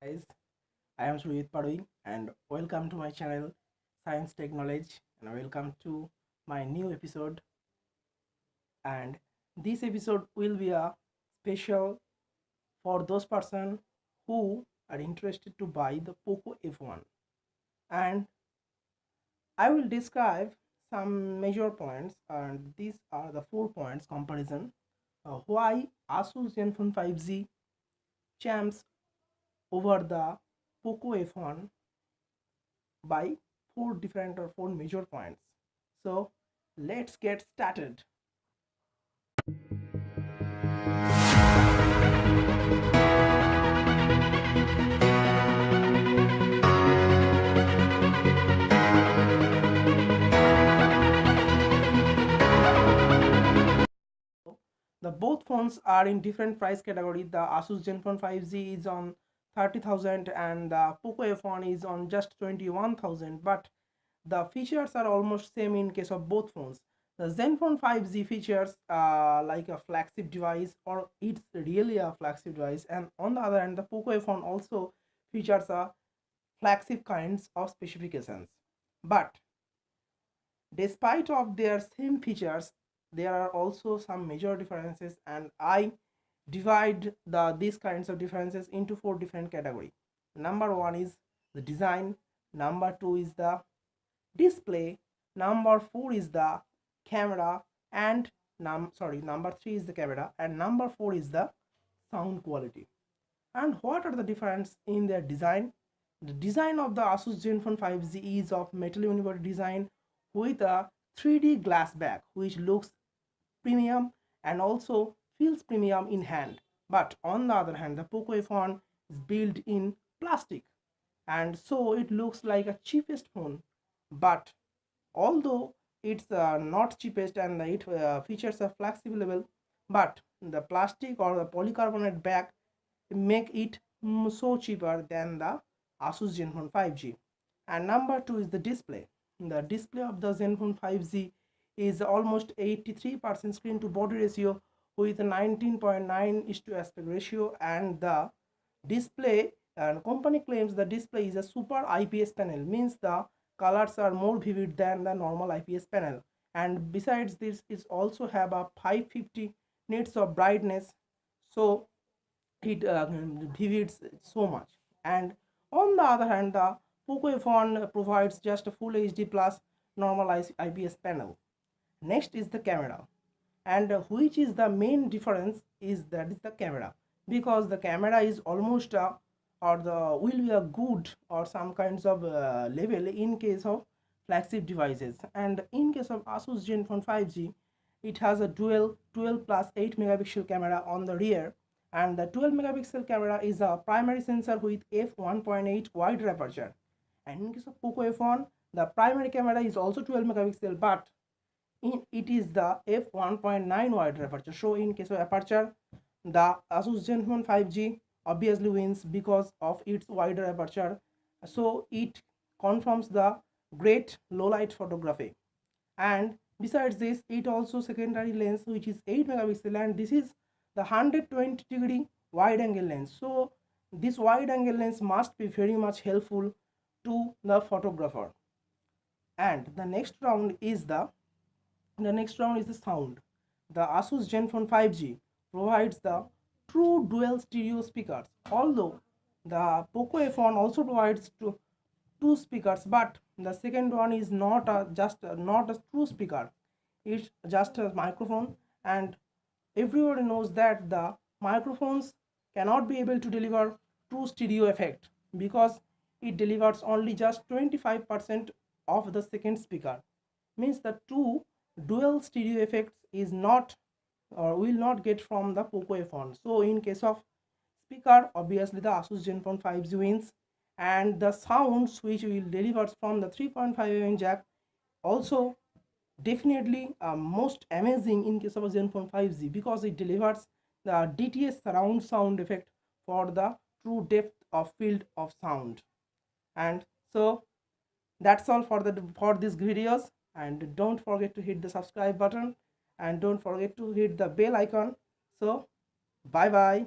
Guys, I am Sujit Padui and welcome to my channel Science Tech Knowledge and welcome to my new episode. And this episode will be a special for those person who are interested to buy the Poco F1, and I will describe some major points, and these are the 4 points comparison. Why Asus Zenfone 5G champs over the Poco F1 by four major points. So let's get started. The both phones are in different price category. The Asus Zenfone 5G is on 30,000 and the Poco F1 is on just 21,000, but the features are almost same in case of both phones. The Zenfone 5G features like a flagship device, or it's really a flagship device, and on the other hand the Poco F1 also features a flagship kinds of specifications. But despite of their same features, there are also some major differences, and I divide these kinds of differences into 4 different categories. Number 1 is the design, number 2 is the display, number 4 is the camera, and number 3 is the camera, and number 4 is the sound quality. And what are the difference in their design? The design of the Asus Zenfone 5G is of metal unibody design with a 3D glass back, which looks premium and also feels premium in hand. But on the other hand, the Poco F1 is built in plastic, and so it looks like a cheapest phone. But although it's not cheapest and it features a flexible level, but the plastic or the polycarbonate back make it so cheaper than the Asus Zenfone 5G. And number 2 is the display. The display of the Zenfone 5G is almost 83% screen to body ratio with 19.9:1 aspect ratio, and the display, and company claims the display is a super IPS panel, means the colors are more vivid than the normal IPS panel. And besides this, it also have a 550 nits of brightness, so it vivids so much. And on the other hand, the Poco F1 provides just a full HD plus normalized IPS panel. Next is the camera, and which is the main difference is that is the camera, because the camera is almost or the will be a good or some kinds of level in case of flagship devices. And in case of Asus Zenfone 5G, it has a dual 12 plus 8 megapixel camera on the rear, and the 12 megapixel camera is a primary sensor with f1.8 wide aperture. And in case of Poco F1, the primary camera is also 12 megapixel, but it is the f1.9 wide aperture. So in case of aperture, the Asus Zenfone 5G obviously wins because of its wider aperture, so it confirms the great low light photography. And besides this, it also secondary lens which is 8 megapixel, and this is the 120-degree wide angle lens. So this wide angle lens must be very much helpful to the photographer. And the next round is the sound. The Asus Zenfone 5G provides the true dual stereo speakers, although the Poco F1 also provides two speakers, but the second one is not not a true speaker. It's just a microphone, and everybody knows that the microphones cannot be able to deliver true stereo effect because it delivers only just 25% of the second speaker. Means the two dual stereo effects is not or will not get from the Poco F1. So in case of speaker, obviously the Asus Zenfone 5G wins, and the sounds which will delivers from the 3.5 mm jack also definitely most amazing in case of a Zenfone 5G, because it delivers the DTS surround sound effect for the true depth of field of sound. And so that's all for these videos, and don't forget to hit the subscribe button and don't forget to hit the bell icon. So bye bye.